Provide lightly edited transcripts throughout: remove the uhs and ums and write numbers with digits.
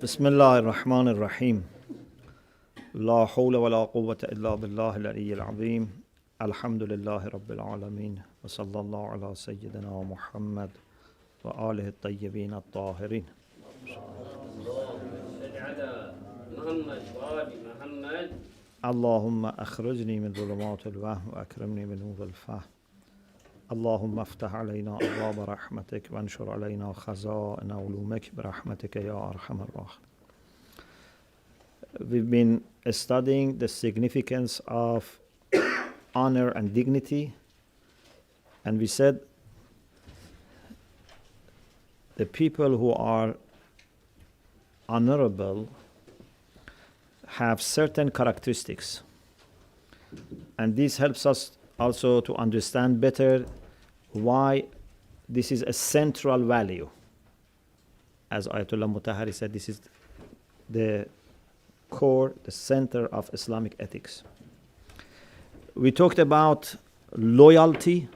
بسم الله الرحمن الرحيم لا حول ولا قوة إلا بالله العلي العظيم الحمد لله رب العالمين وصلى الله على سيدنا محمد وآله الطيبين الطاهرين. اللهم أخرجني من ظلمات الوهم وأكرمني من نور الفهم. اللهم افتح علينا أبواب رحمتك وانشر علينا خزائن علومك برحمتك يا أرحم الراحمين. We've been studying the significance of honor and dignity, and we said the people who are honorable have certain characteristics, and this helps us also to understand better why this is a central value. As Ayatollah Mutahari said, this is the core, the center of Islamic ethics. We talked about loyalty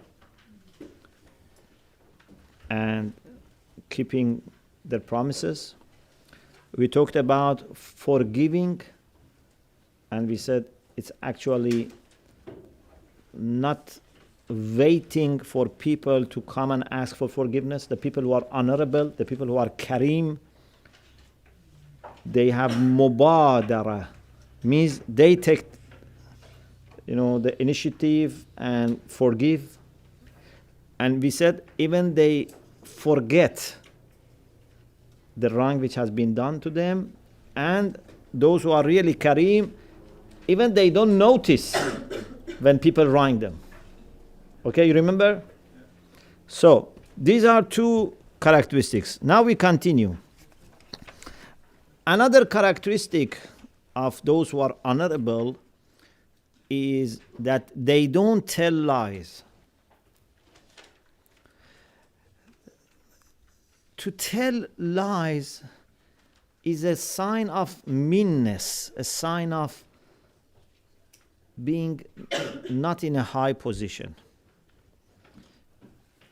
and keeping their promises. We talked about forgiving, and we said it's actually not waiting for people to come and ask for forgiveness. The people who are honorable, the people who are kareem, they have mubadara, means they take the initiative and forgive. And we said even they forget the wrong which has been done to them, and those who are really kareem, even they don't notice when people wrong them. Okay, you remember? So these are two characteristics. Now we continue. Another characteristic of those who are honorable is that they don't tell lies. To tell lies is a sign of meanness, a sign of being not in a high position.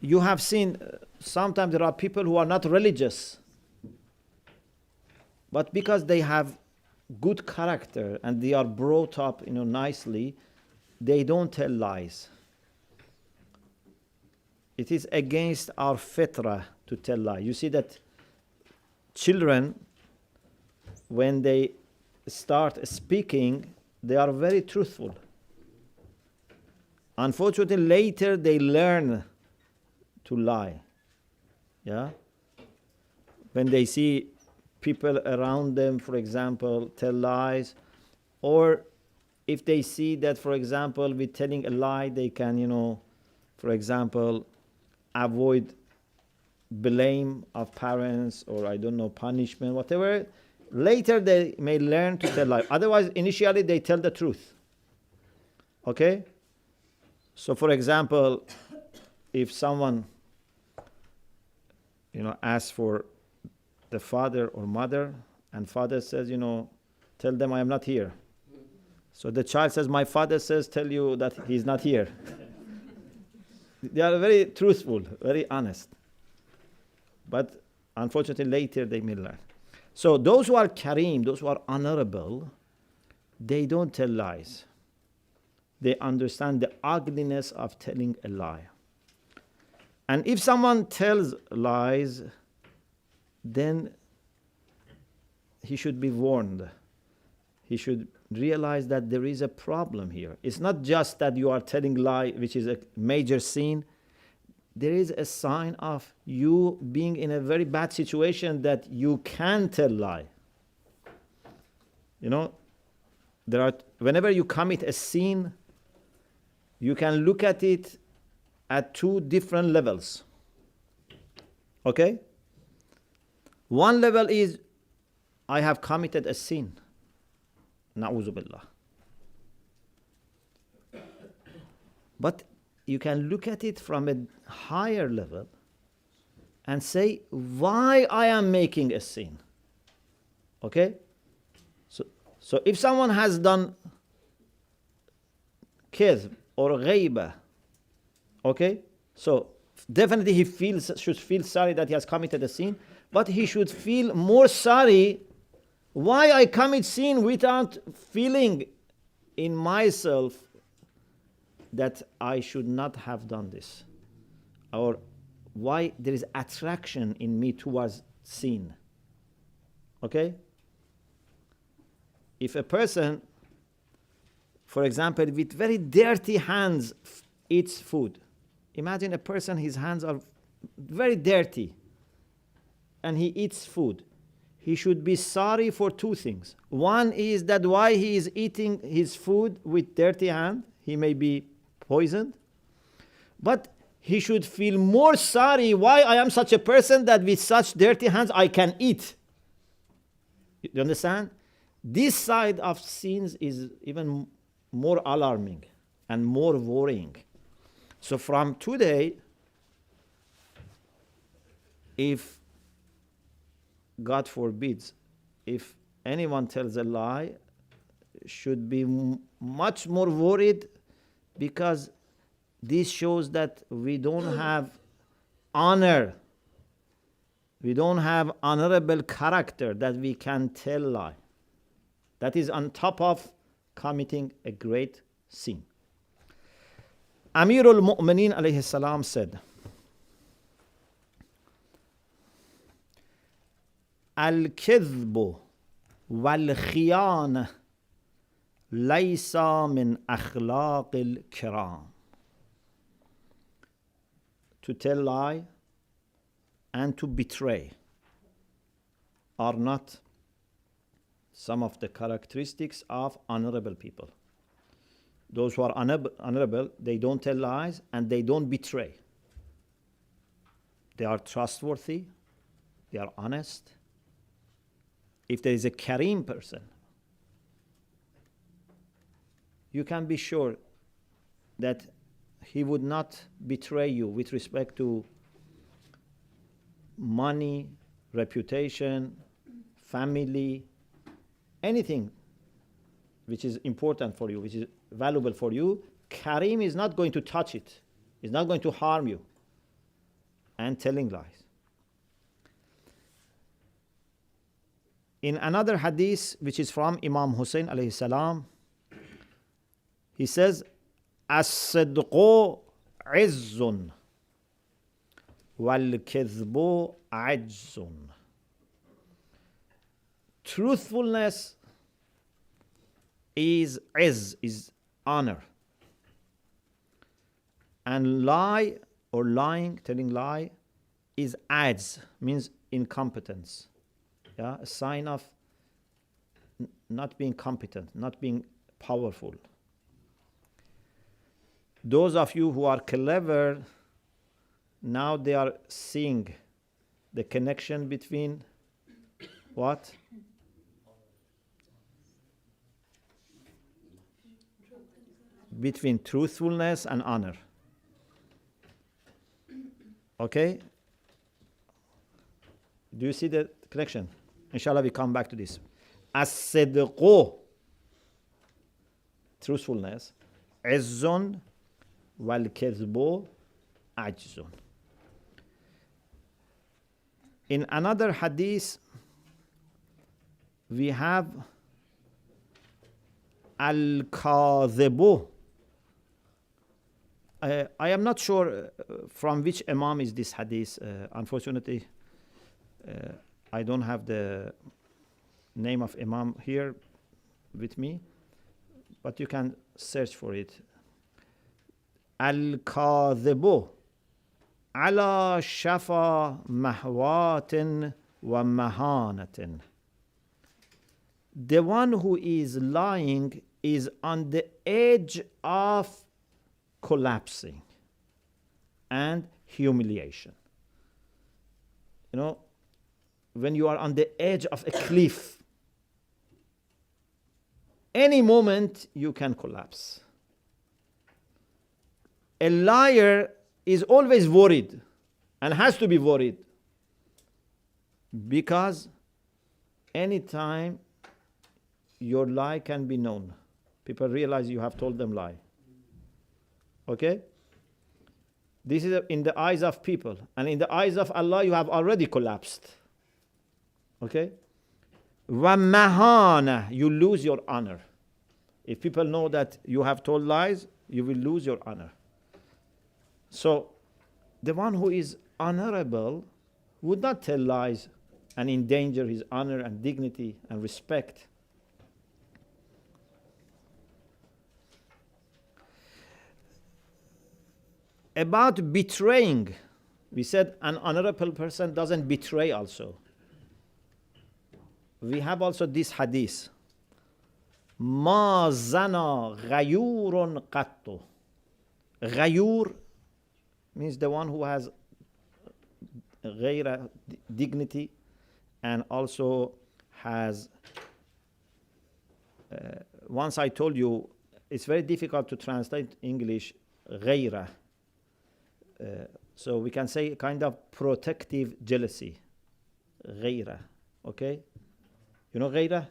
You have seen sometimes there are people who are not religious, but because they have good character and they are brought up nicely, they don't tell lies. It is against our fitrah to tell lies. You see that children, when they start speaking, they are very truthful. Unfortunately, later they learn to lie. Yeah? When they see people around them, for example, tell lies, or if they see that, for example, with telling a lie, they can, for example, avoid blame of parents or punishment, whatever. Later they may learn to tell lies. Otherwise, initially they tell the truth. Okay? So, for example, if someone asks for the father or mother, and father says, tell them I am not here. So the child says, my father says, tell you that he's not here. They are very truthful, very honest. But unfortunately, later they may learn. So those who are kareem, those who are honorable, they don't tell lies. They understand the ugliness of telling a lie. And if someone tells lies, then he should be warned. He should realize that there is a problem here. It's not just that you are telling lie, which is a major sin. There is a sign of you being in a very bad situation that you can tell lie. Whenever you commit a sin, you can look at it at two different levels. Okay? One level is, I have committed a sin. Na'udhu billah. But you can look at it from a higher level and say, why I am making a sin. Okay? So if someone has done kidh or ghaiba, okay? So definitely he should feel sorry that he has committed a sin, but he should feel more sorry Why I commit sin without feeling in myself that I should not have done this? Or why there is attraction in me towards sin? Okay? If a person, for example, with very dirty hands eats food. Imagine a person, his hands are very dirty and he eats food. He should be sorry for two things. One is that why he is eating his food with dirty hand, he may be poisoned. But he should feel more sorry why I am such a person that with such dirty hands I can eat. You understand? This side of sins is even more alarming and more worrying. So from today, if God forbids, if anyone tells a lie, should be much more worried, because this shows that we don't have honor. We don't have honorable character that we can tell lie. That is on top of committing a great sin. Amir al-Mu'mineen alayhi salam said, Al-Kidhbu wal-Khiyana laysa min Akhlaq al-Kiram. To tell lie and to betray are not some of the characteristics of honorable people. Those who are honorable, they don't tell lies and they don't betray. They are trustworthy, they are honest. If there is a Kareem person, you can be sure that he would not betray you with respect to money, reputation, family, anything which is important for you, which is valuable for you. Kareem is not going to touch it. He's not going to harm you. And telling lies. In another hadith, which is from Imam Hussein alayhi salam, he says, As-sidqu izzun wal-kidhbu ajzun. Truthfulness is izz, is honor. And lie or lying, telling lie, is ajz, means incompetence. Yeah, a sign of not being competent, not being powerful. Those of you who are clever, now they are seeing the connection between what? Between truthfulness and honor. Okay? Do you see the connection? Inshallah, we come back to this. As-sidqu, truthfulness, izzun wal-kidhbu ajzun. In another hadith, we have al-kadhibu. I am not sure from which Imam is this hadith. Unfortunately, I don't have the name of Imam here with me, but you can search for it. Al-kadhibu ala shafa mahwatin wa mahanatin. The one who is lying is on the edge of collapsing and humiliation. You know, when you are on the edge of a cliff, any moment you can collapse. A liar is always worried and has to be worried, because anytime your lie can be known, people realize you have told them lie. Okay? This is in the eyes of people, and in the eyes of Allah you have already collapsed. Okay? وَمَهَانَةً, you lose your honor. If people know that you have told lies, you will lose your honor. So, the one who is honorable would not tell lies and endanger his honor and dignity and respect. About betraying, we said an honorable person doesn't betray also. We have also this hadith. ما زنا غيور قط. غيور means the one who has غير dignity and also has once I told you it's very difficult to translate English غير, so we can say kind of protective jealousy. غير, okay? You know غير?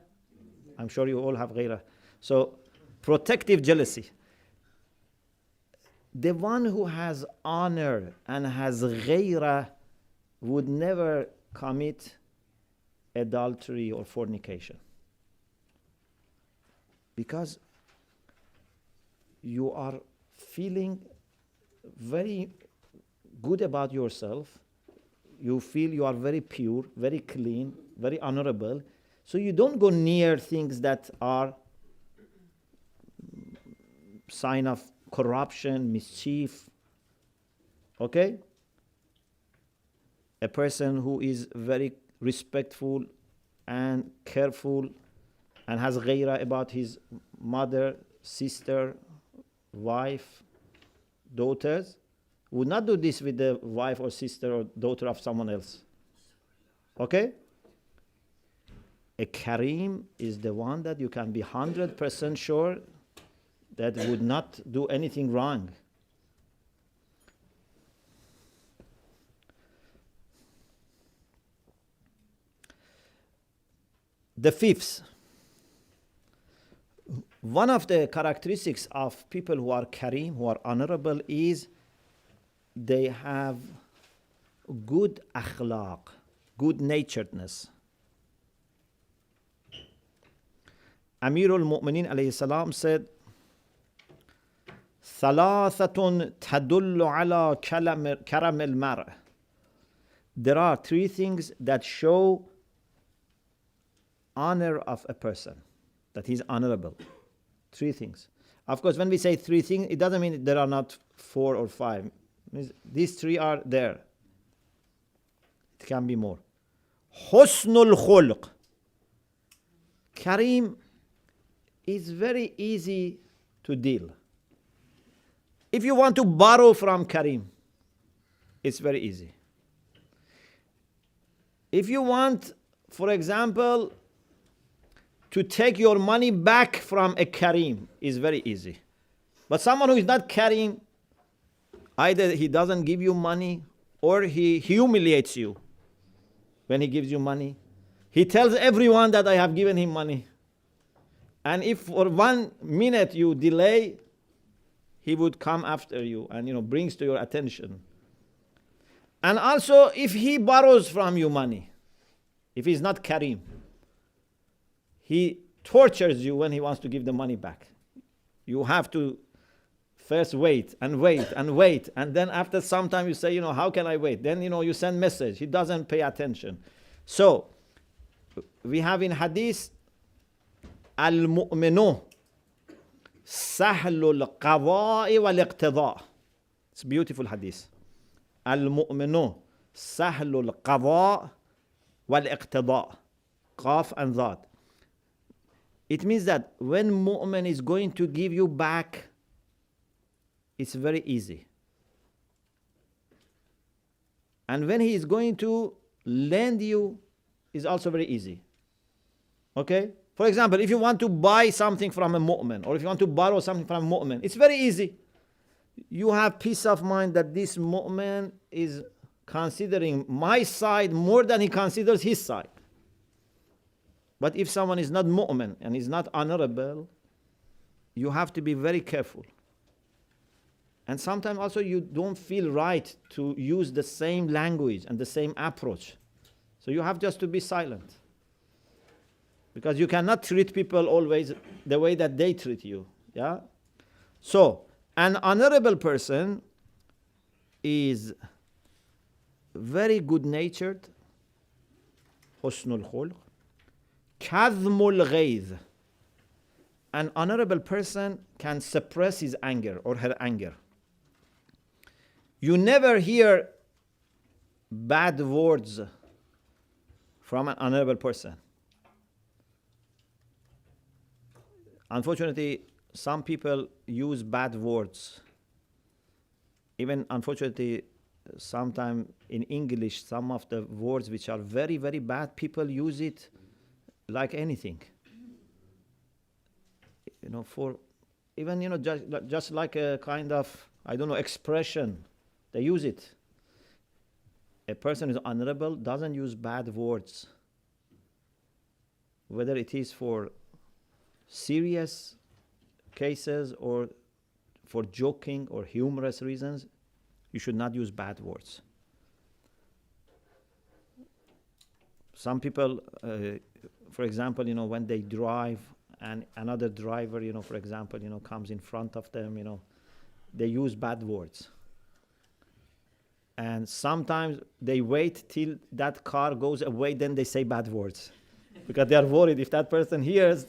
I'm sure you all have غيرة. So, protective jealousy. The one who has honor and has غيرة would never commit adultery or fornication. Because you are feeling very good about yourself. You feel you are very pure, very clean, very honorable. So you don't go near things that are sign of corruption, mischief. Okay? A person who is very respectful and careful and has ghaira about his mother, sister, wife, daughters would not do this with the wife or sister or daughter of someone else. Okay? A Kareem is the one that you can be 100% sure that would not do anything wrong. The fifth, one of the characteristics of people who are Kareem, who are honorable, is they have good akhlaq, good naturedness. Amir al-Mu'mineen alayhi salam said, ثلاثة تدل على كرم المرء. There are three things that show honor of a person, that he's honorable. Three things. Of course, when we say three things, it doesn't mean there are not 4 or 5. These three are there. It can be more. Husnul khulq. Kareem is very easy to deal. If you want to borrow from Kareem, it's very easy. If you want, for example, to take your money back from a Kareem, is very easy. But someone who is not Kareem, either he doesn't give you money or he humiliates you when he gives you money. He tells everyone that I have given him money. And if for 1 minute you delay, he would come after you and brings to your attention. And also, if he borrows from you money, if he's not Kareem, he tortures you when he wants to give the money back. You have to first wait and wait and wait, and then after some time you say, how can I wait? Then you send message. He doesn't pay attention. So we have in Hadith, al-mu'minu sahlul qada'i wal iqtida'. It's a beautiful Hadith. Al-mu'minu sahlul qada' wal iqtida'. Qaf and Dad. It means that when mu'min is going to give you back, it's very easy. And when he is going to lend you, it's also very easy. Okay? For example, if you want to buy something from a mu'min, or if you want to borrow something from a mu'min, it's very easy. You have peace of mind that this mu'min is considering my side more than he considers his side. But if someone is not mu'min and is not honorable, you have to be very careful. And sometimes also you don't feel right to use the same language and the same approach. So you have just to be silent. Because you cannot treat people always the way that they treat you. Yeah? So, an honorable person is very good-natured, husnul khulq, kadhmul ghayz. An honorable person can suppress his anger or her anger. You never hear bad words from an honorable person. Unfortunately, some people use bad words. Even unfortunately, sometimes in English, some of the words which are very, very bad, people use it like anything. For even, just like a kind of, expression. They use it. A person who is honorable doesn't use bad words. Whether it is for serious cases or for joking or humorous reasons, you should not use bad words. Some people, for example, when they drive and another driver, for example, comes in front of them, they use bad words. And sometimes they wait till that car goes away, then they say bad words. Because they are worried if that person hears,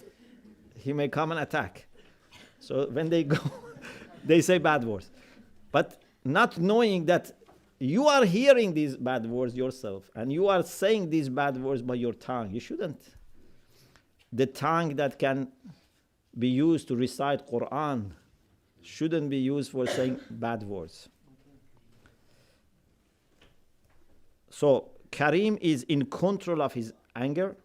he may come and attack. So when they go, they say bad words. But not knowing that you are hearing these bad words yourself, and you are saying these bad words by your tongue. You shouldn't. The tongue that can be used to recite Quran shouldn't be used for saying bad words. So, Karim is in control of his anger.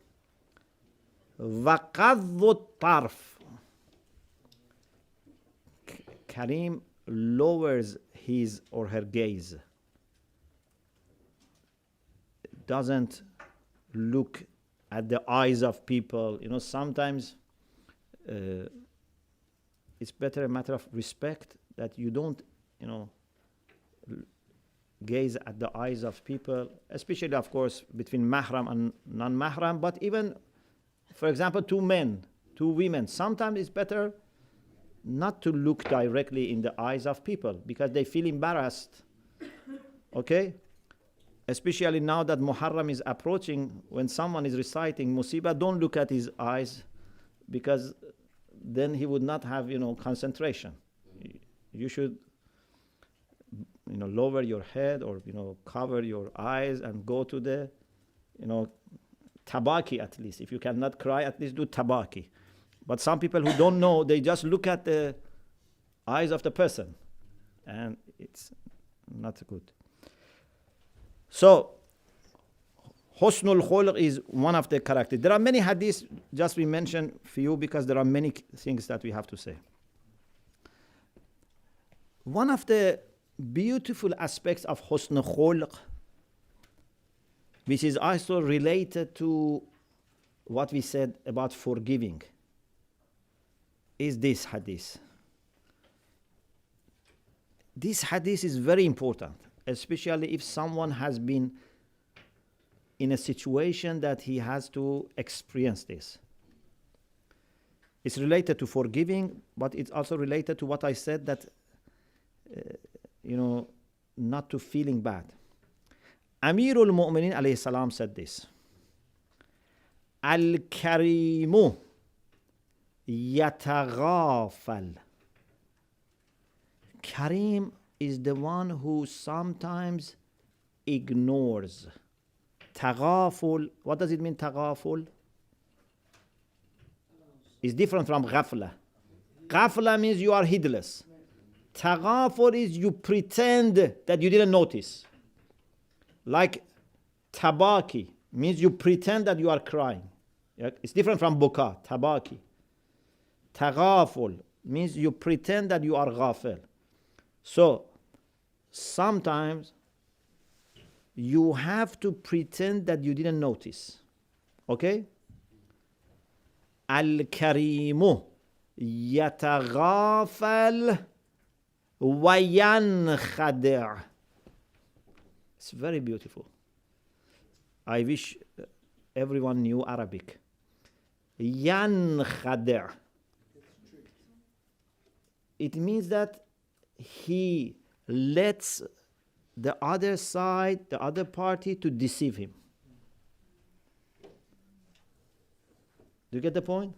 وَقَضُّ الطَّرْفِ. Karim lowers his or her gaze. Doesn't look at the eyes of people. Sometimes it's better a matter of respect that you don't, gaze at the eyes of people, especially, of course, between mahram and non-mahram, but even, for example, two men, two women. Sometimes it's better not to look directly in the eyes of people because they feel embarrassed. Okay? Especially now that Muharram is approaching, when someone is reciting Musibah, don't look at his eyes because then he would not have, concentration. You should, lower your head or, cover your eyes and go to the, tabaki at least. If you cannot cry, at least do tabaki. But some people who don't know, they just look at the eyes of the person. And it's not good. So, husnul khulq is one of the characters. There are many hadiths, just we mention few because there are many things that we have to say. One of the beautiful aspects of husnul khulq, which is also related to what we said about forgiving, is this hadith. This hadith is very important, especially if someone has been in a situation that he has to experience this. It's related to forgiving, but it's also related to what I said that, not to feeling bad. Amirul Mu'minin alayhi salam said this. Al-Karimu yataghafal. Karim is the one who sometimes ignores. Taghaful, what does it mean, taghaful? It's different from ghafla. Ghafla means you are heedless. Taghaful is you pretend that you didn't notice. Like tabaki means you pretend that you are crying. It's different from buka, tabaki. Taghaful means you pretend that you are ghafil. So, sometimes you have to pretend that you didn't notice. Okay? Al-Karimu yataghafal wa yankhadi'. It's very beautiful. I wish everyone knew Arabic. ينخدع. It means that he lets the other side, the other party, to deceive him. Do you get the point?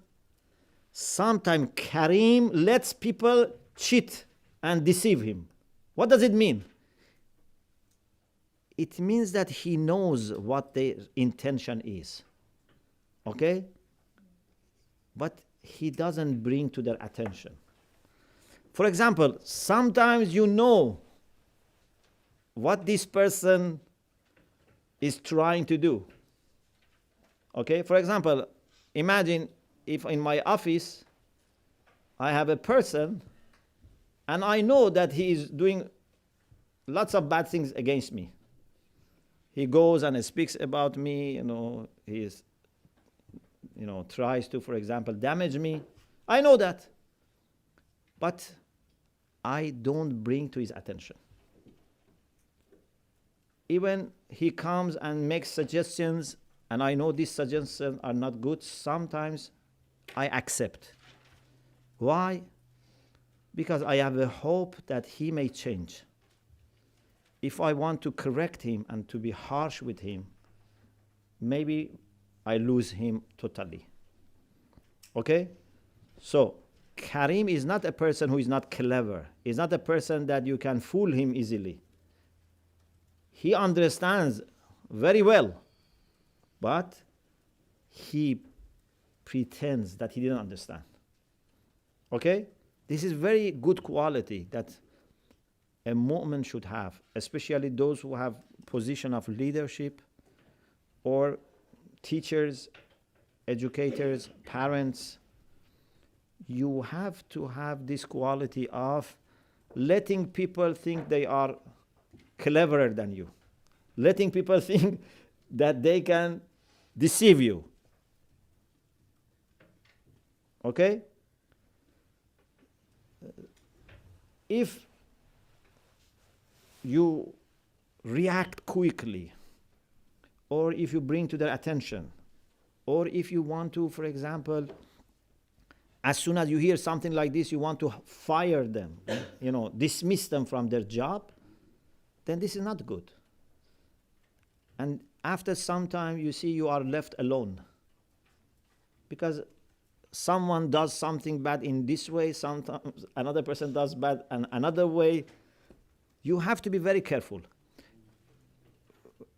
Sometimes Karim lets people cheat and deceive him. What does it mean? It means that he knows what their intention is. Okay? But he doesn't bring to their attention. For example, sometimes you know what this person is trying to do. Okay? For example, imagine if in my office I have a person and I know that he is doing lots of bad things against me. He goes and speaks about me, he is, tries to, for example, damage me. I know that. But I don't bring to his attention. Even he comes and makes suggestions, and I know these suggestions are not good, sometimes I accept. Why? Because I have a hope that he may change. If I want to correct him and to be harsh with him, maybe I lose him totally. Okay? So, Karim is not a person who is not clever. He's not a person that you can fool him easily. He understands very well, but he pretends that he didn't understand. Okay? This is very good quality that a mu'min should have, especially those who have position of leadership or teachers, educators, parents. You have to have this quality of letting people think they are cleverer than you, letting people think that they can deceive you. Okay? If you react quickly, or if you bring to their attention, or if you want to, for example, as soon as you hear something like this, you want to fire them, dismiss them from their job, then this is not good. And after some time, you see you are left alone. Because someone does something bad in this way, sometimes another person does bad in another way. You have to be very careful.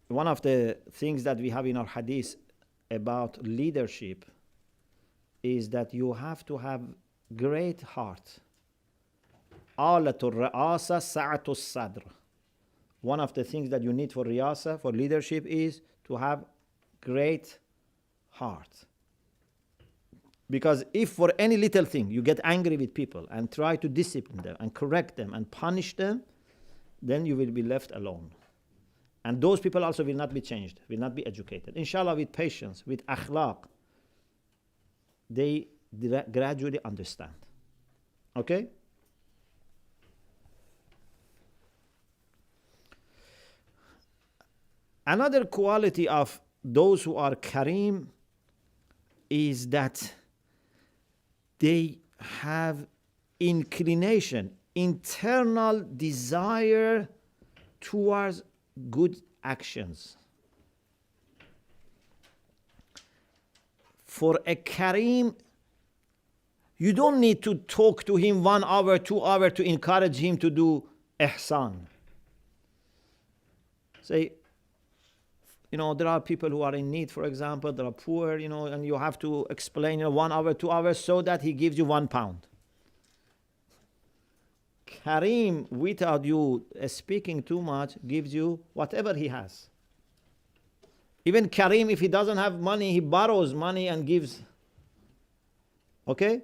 One of the things that we have in our hadith about leadership is that you have to have great heart. Alatul ra'asa sa'atul sadr. One of the things that you need for riyasa, for leadership, is to have great heart. Because if for any little thing you get angry with people and try to discipline them and correct them and punish them, then you will be left alone. And those people also will not be changed, will not be educated. Inshallah, with patience, with akhlaq, they gradually understand. Okay? Another quality of those who are Karim is that they have inclination, internal desire towards good actions. For a Karim, you don't need to talk to him 1 hour, 2 hours to encourage him to do ihsan. Say, there are people who are in need, for example, they are poor, and you have to explain 1 hour, 2 hours so that he gives you £1. Karim, without you speaking too much, gives you whatever he has. Even Karim, if he doesn't have money, he borrows money and gives. Okay?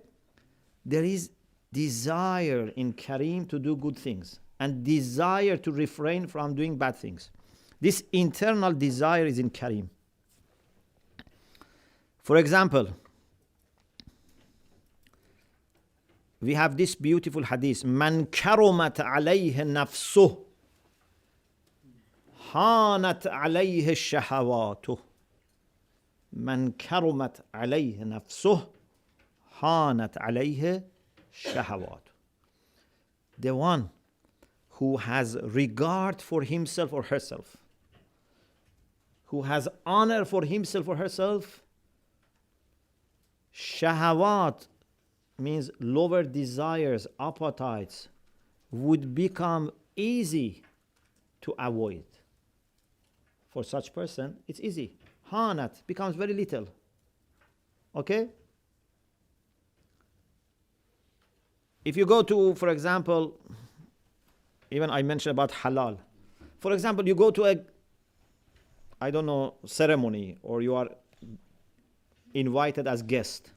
There is desire in Karim to do good things and desire to refrain from doing bad things. This internal desire is in Karim. For example, we have this beautiful hadith, Man karumat alayhi nafsuh, hanat alayhi shahawatuh. من كرمت عليه نفسه هانت عليه شهوات. The one who has regard for himself or herself, who has honor for himself or herself, shahawat means lower desires, appetites, would become easy to avoid. For such person, it's easy. Hanat becomes very little. Okay? If you go to, for example, even I mentioned about halal. For example, you go to a, I don't know, ceremony, or you are invited as guest.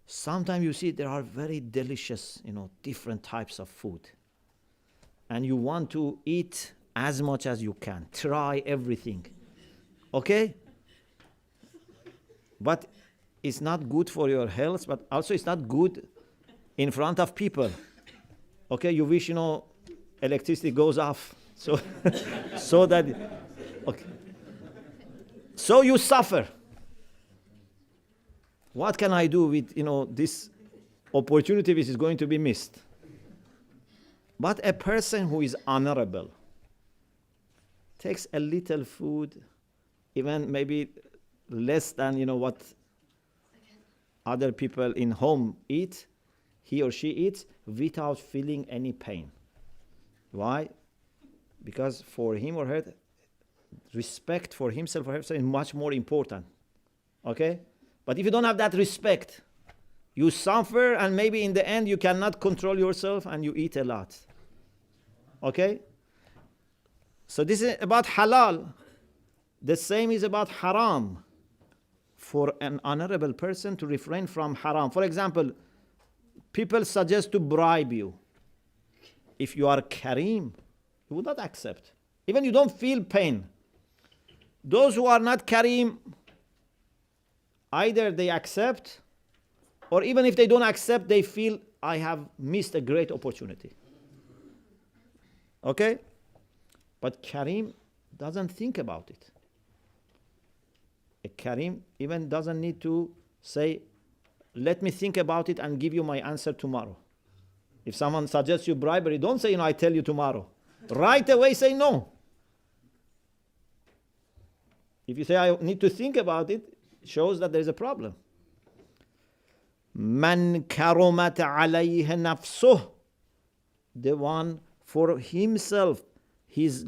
Sometimes you see there are very delicious, different types of food. And you want to eat as much as you can. Try everything. Okay? But it's not good for your health, but also it's not good in front of people. Okay, you wish, electricity goes off. So, so that, okay. So you suffer. What can I do with, this opportunity which is going to be missed? But a person who is honorable takes a little food, even maybe less than, what other people in home eat, he or she eats without feeling any pain. Why? Because for him or her, respect for himself or herself is much more important. Okay? But if you don't have that respect, you suffer, and maybe in the end you cannot control yourself and you eat a lot. Okay? So this is about halal. The same is about haram. For an honorable person to refrain from haram. For example, people suggest to bribe you. If you are kareem, you would not accept. Even you don't feel pain. Those who are not kareem, either they accept, or even if they don't accept, they feel, I have missed a great opportunity. Okay? But kareem doesn't think about it. A kareem even doesn't need to say, let me think about it and give you my answer tomorrow. If someone suggests you bribery, don't say, I tell you tomorrow. Right away say no. If you say, I need to think about it, it shows that there's a problem. Man karumat alayhi nafsuh. The one for himself, his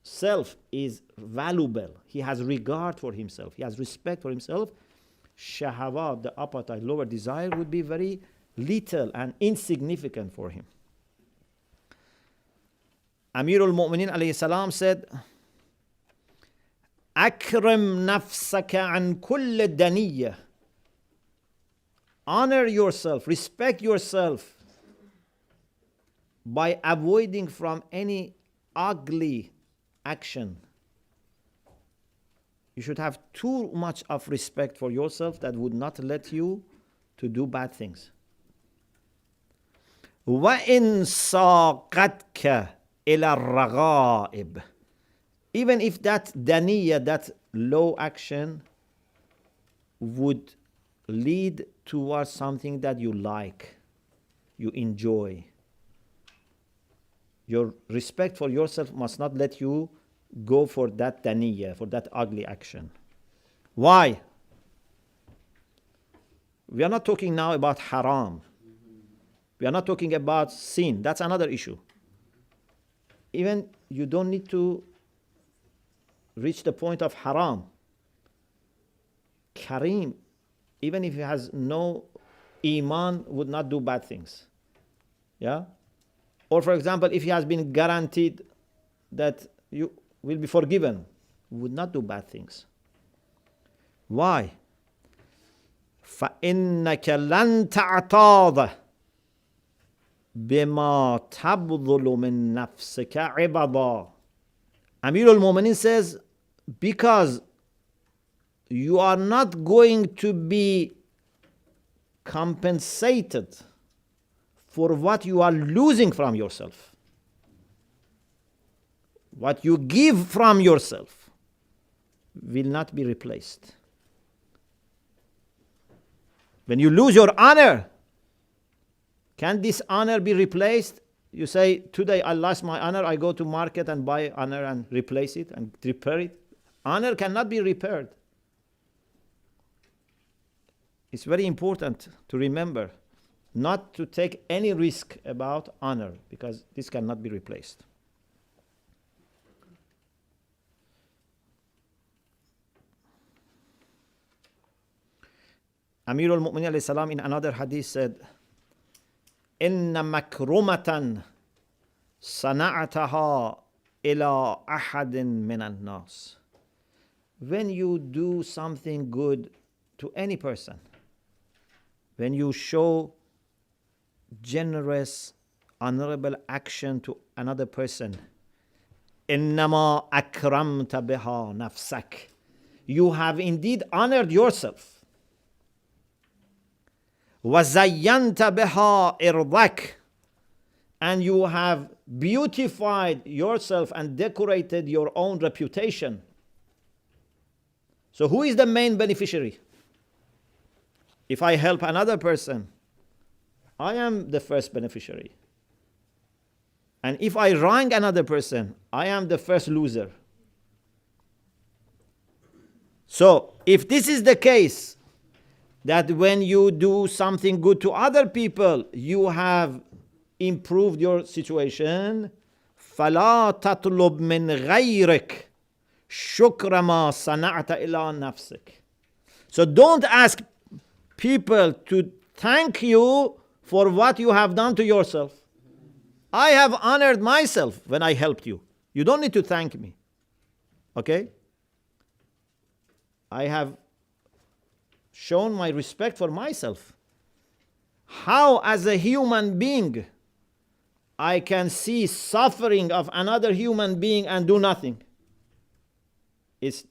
self is valuable. He has regard for himself. He has respect for himself. Shahawat, the appetite, lower desire, would be very little and insignificant for him. Amir al-Mu'minin alayhi salam said, Akram nafsaka an kull daniyya. Honor yourself, respect yourself by avoiding from any ugly action. You should have too much of respect for yourself that would not let you to do bad things. وَإِن سَاقَتْكَ إِلَى الرَّغَائِبِ. Even if that daniyya, that low action, would lead towards something that you like, you enjoy. Your respect for yourself must not let you go for that daniyya, for that ugly action. Why? We are not talking now about haram. We are not talking about sin. That's another issue. Even you don't need to reach the point of haram. Kareem, even if he has no iman, would not do bad things. Yeah? Or for example, if he has been guaranteed that you will be forgiven, would not do bad things. Why? فَإِنَّكَ لَن تَعْتَاضَ بِمَا تَبْذُلُ مِن نَفْسِكَ عِبَضًا. Amir al-Mu'minin says, because you are not going to be compensated for what you are losing from yourself. What you give from yourself. will not be replaced. When you lose your honor, can this honor be replaced? You say, today I lost my honor, I go to market and buy honor and replace it and repair it. Honor cannot be repaired. It's very important to remember not to take any risk about honor, because this cannot be replaced. Amir al-Mu'minin alayhi salam in another hadith said, Inna makrumatan sana'ataha ila ahadin minan nas. When you do something good to any person, when you show generous, honorable action to another person, innama akramta biha nafsak. You have indeed honored yourself. وَزَيَّنْتَ بِهَا إِرْضَكَ, and you have beautified yourself and decorated your own reputation. So who is the main beneficiary? If I help another person, I am the first beneficiary. And if I wrong another person, I am the first loser. So if this is the case, that when you do something good to other people, you have improved your situation, فَلَا تَطْلُبْ مِنْ غَيْرِكَ شُكْرَ مَا صَنَعْتَ إِلَىٰ نَفْسِكَ. So don't ask people to thank you for what you have done to yourself. I have honored myself when I helped you. You don't need to thank me. Okay? I have shown my respect for myself. How, as a human being, I can see suffering of another human being and do nothing? It's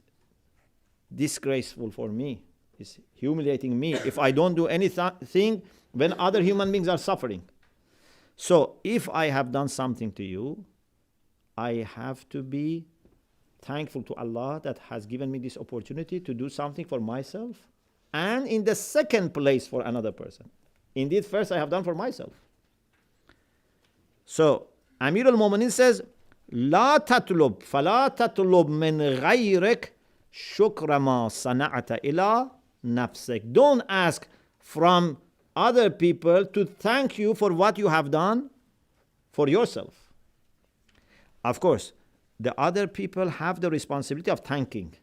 disgraceful for me. It's humiliating me if I don't do anything when other human beings are suffering. So if I have done something to you, I have to be thankful to Allah that has given me this opportunity to do something for myself, and in the second place for another person. Indeed, first I have done for myself. So Amir al-Mu'minin says, لا تطلب فلا تطلب من غيرك شكر ما صنعت إلى نفسك. Don't ask from other people to thank you for what you have done for yourself. Of course, the other people have the responsibility of thanking,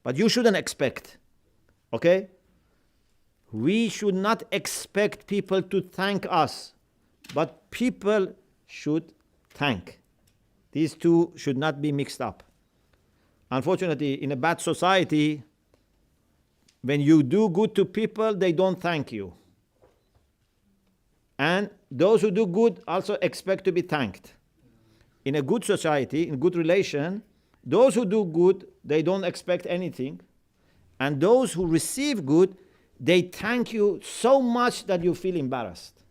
but you shouldn't expect. Okay? We should not expect people to thank us, but people should thank. These two should not be mixed up. Unfortunately, in a bad society, when you do good to people, they don't thank you. And those who do good also expect to be thanked. In a good society, in good relation, those who do good, they don't expect anything. And those who receive good, they thank you so much that you feel embarrassed.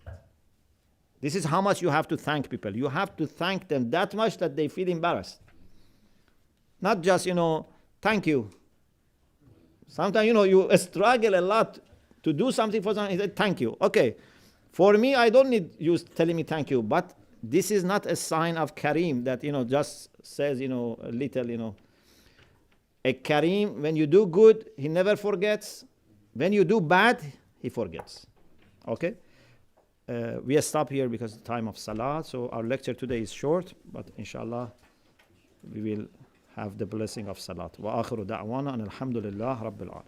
This is how much you have to thank people. You have to thank them that much that they feel embarrassed. Not just, thank you. Sometimes, you struggle a lot to do something for someone. He said, thank you. Okay. For me, I don't need you telling me thank you. But this is not a sign of Kareem that, just says, a little, A Kareem, when you do good, he never forgets. When you do bad, he forgets. Okay? We stop here because of the time of Salah. So our lecture today is short, but inshallah, we will have the blessing of Salat. Wa akhiru da'wana and alhamdulillah rabbil alamin.